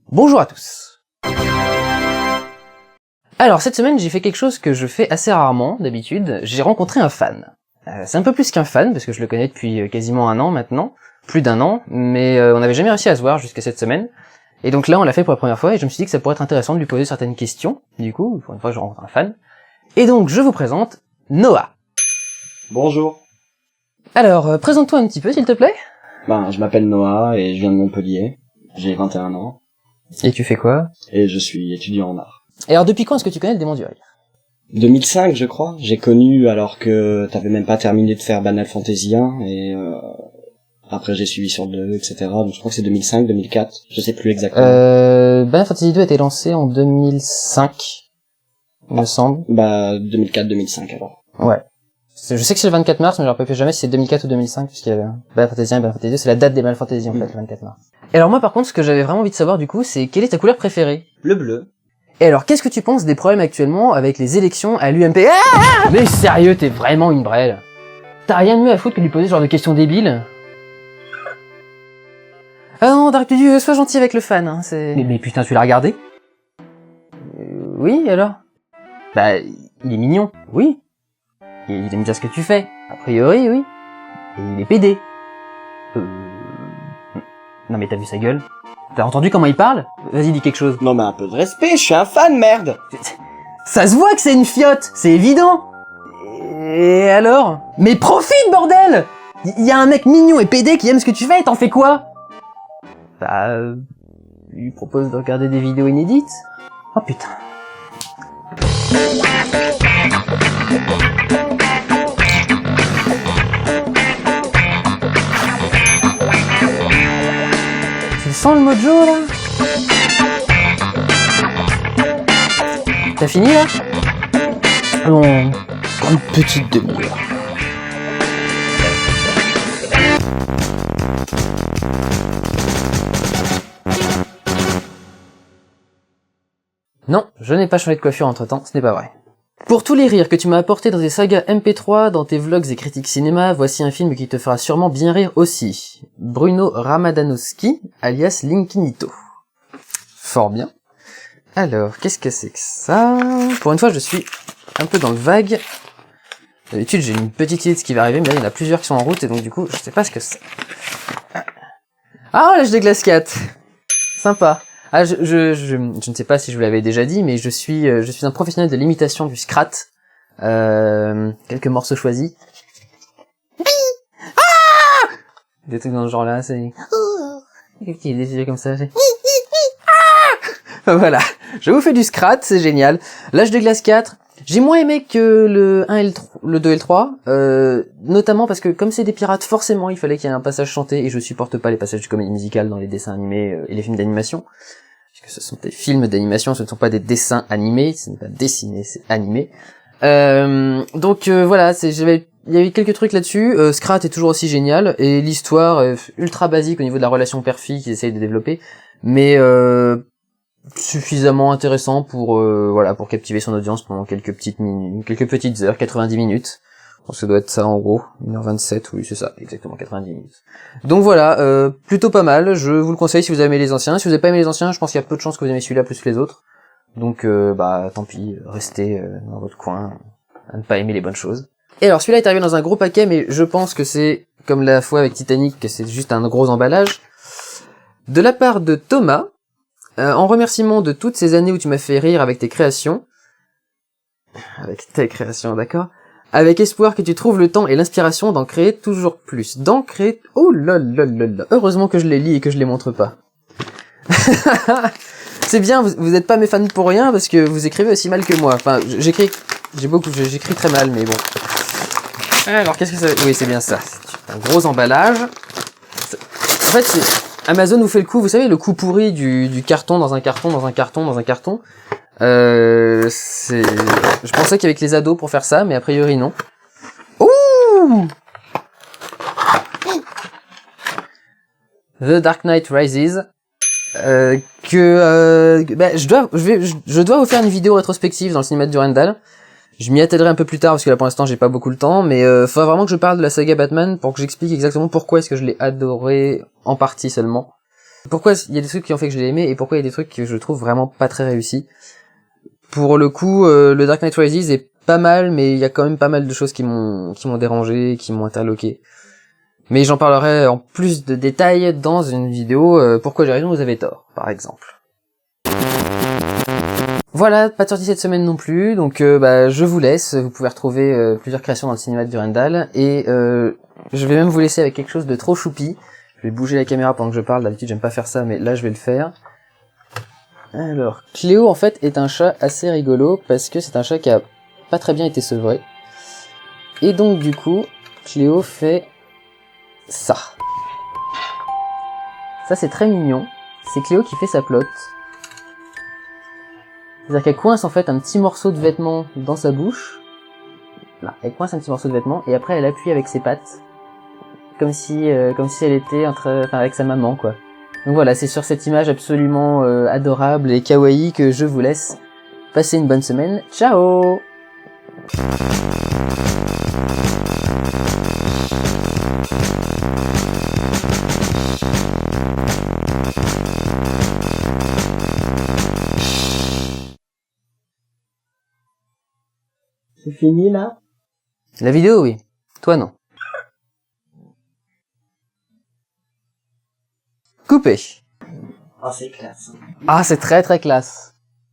Bonjour à tous. Alors cette semaine j'ai fait quelque chose que je fais assez rarement d'habitude, j'ai rencontré un fan. C'est un peu plus qu'un fan parce que je le connais depuis quasiment un an maintenant, plus d'un an, mais on n'avait jamais réussi à se voir jusqu'à cette semaine. Et donc là on l'a fait pour la première fois et je me suis dit que ça pourrait être intéressant de lui poser certaines questions, du coup, pour une fois je rencontre un fan. Et donc je vous présente Noah. Bonjour. Alors présente-toi un petit peu s'il te plaît. Je m'appelle Noah et je viens de Montpellier. J'ai 21 ans. Et tu fais quoi? Et je suis étudiant en art. Et alors depuis quand est-ce que tu connais le démon du rire? 2005 je crois. J'ai connu alors que t'avais même pas terminé de faire Banal Fantasy 1 et après j'ai suivi sur 2, etc. Donc je crois que c'est 2005, 2004. Je sais plus exactement. Banal Fantasy 2 a été lancé en 2005, il me semble. 2004-2005 alors. Ouais. Je sais que c'est le 24 mars, mais je ne me rappelle jamais si c'est 2004 ou 2005, puisqu'il y avait Banal Fantasy 1 et Banal Fantasy 2, c'est la date des Banal Fantasy en fait, le 24 mars. Et alors moi par contre, ce que j'avais vraiment envie de savoir du coup, c'est quelle est ta couleur préférée? Le bleu. Et alors, qu'est-ce que tu penses des problèmes actuellement avec les élections à l'UMP? Ah, mais sérieux, t'es vraiment une brêle. T'as rien de mieux à foutre que de lui poser ce genre de questions débiles? Ah non, Dark Dudu, sois gentil avec le fan, hein, c'est... Mais putain, tu l'as regardé? Oui, alors? Bah, il est mignon, oui. Il aime bien ce que tu fais. A priori, oui. Et il est pédé. Non mais t'as vu sa gueule? T'as entendu comment il parle? Vas-y, dis quelque chose. Non mais un peu de respect, je suis un fan, merde. Ça se voit que c'est une fiotte, c'est évident. Et alors? Mais profite, bordel! Il y a un mec mignon et pédé qui aime ce que tu fais et t'en fais quoi? Bah, il lui propose de regarder des vidéos inédites. Oh putain. Tu sens le mojo là? T'as fini là? Allons, pour une petite demi-heure. Non, je n'ai pas changé de coiffure entre temps, ce n'est pas vrai. Pour tous les rires que tu m'as apportés dans tes sagas MP3, dans tes vlogs et critiques cinéma, voici un film qui te fera sûrement bien rire aussi. Bruno Ramadanowski, alias Linkinito. Fort bien. Alors, qu'est-ce que c'est que ça? Pour une fois, je suis un peu dans le vague. D'habitude, j'ai une petite idée de ce qui va arriver, mais là, il y en a plusieurs qui sont en route, et donc du coup, je sais pas ce que c'est. Ah, l'âge de glace 4. Sympa. Ah, je ne sais pas si je vous l'avais déjà dit, mais je suis un professionnel de l'imitation du Scrat. Quelques morceaux choisis. Ah, des trucs dans ce genre-là, c'est... Des trucs comme ça, c'est... Voilà. Je vous fais du Scrat, c'est génial. L'âge de glace 4. J'ai moins aimé que le 1 et le 2 et le 3, notamment parce que comme c'est des pirates, forcément il fallait qu'il y ait un passage chanté, et je supporte pas les passages de comédie musicale dans les dessins animés et les films d'animation, puisque ce sont des films d'animation, ce ne sont pas des dessins animés, ce n'est pas dessiné, c'est animé. Donc voilà, il y avait quelques trucs là-dessus. Scrat est toujours aussi génial, et l'histoire est ultra basique au niveau de la relation père-fille qu'ils essayent de développer, mais suffisamment intéressant pour pour captiver son audience pendant quelques petites heures, 90 minutes. Bon, ça doit être ça en gros, 1h27, oui c'est ça, exactement 90 minutes. Donc voilà, plutôt pas mal, je vous le conseille si vous aimez les anciens. Si vous n'avez pas aimé les anciens, je pense qu'il y a peu de chances que vous aimez celui-là plus que les autres. Donc tant pis, restez dans votre coin, à ne pas aimer les bonnes choses. Et alors celui-là est arrivé dans un gros paquet, mais je pense que c'est comme la fois avec Titanic, que c'est juste un gros emballage. De la part de Thomas, en remerciement de toutes ces années où tu m'as fait rire avec tes créations, d'accord, avec espoir que tu trouves le temps et l'inspiration d'en créer toujours plus, oh là là là là, heureusement que je les lis et que je les montre pas. C'est bien, vous êtes pas mes fans pour rien, parce que vous écrivez aussi mal que moi, enfin, j'écris très mal, mais bon. Alors, qu'est-ce que ça... Oui, c'est bien ça, c'est un gros emballage. En fait, Amazon vous fait le coup, vous savez, le coup pourri du carton dans un carton, dans un carton, dans un carton. Je pensais qu'avec les ados pour faire ça, mais a priori non. Ouh! The Dark Knight Rises. Je dois vous faire une vidéo rétrospective dans le cinéma de Durandal. Je m'y attellerai un peu plus tard parce que là pour l'instant j'ai pas beaucoup le temps, mais faudra vraiment que je parle de la saga Batman pour que j'explique exactement pourquoi est-ce que je l'ai adoré en partie seulement. Pourquoi il y a des trucs qui ont fait que je l'ai aimé et pourquoi il y a des trucs que je trouve vraiment pas très réussis. Pour le coup, le Dark Knight Rises est pas mal, mais il y a quand même pas mal de choses qui m'ont dérangé, qui m'ont interloqué. Mais j'en parlerai en plus de détails dans une vidéo pourquoi j'ai raison, vous avez tort, par exemple. Voilà, pas de sortie cette semaine non plus, donc je vous laisse. Vous pouvez retrouver plusieurs créations dans le cinéma de Durandal, et je vais même vous laisser avec quelque chose de trop choupi. Je vais bouger la caméra pendant que je parle, d'habitude j'aime pas faire ça, mais là je vais le faire. Alors, Cléo en fait est un chat assez rigolo, parce que c'est un chat qui a pas très bien été sevré. Et donc du coup, Cléo fait ça. Ça c'est très mignon, c'est Cléo qui fait sa plotte. C'est-à-dire qu'elle coince en fait un petit morceau de vêtement dans sa bouche. Là, elle coince un petit morceau de vêtement et après elle appuie avec ses pattes, comme si elle était avec sa maman quoi. Donc voilà, c'est sur cette image absolument adorable et kawaii que je vous laisse. Passez une bonne semaine. Ciao. C'est fini là? La vidéo, oui. Toi, non. Coupé. Ah, c'est classe. Ah, c'est très très classe.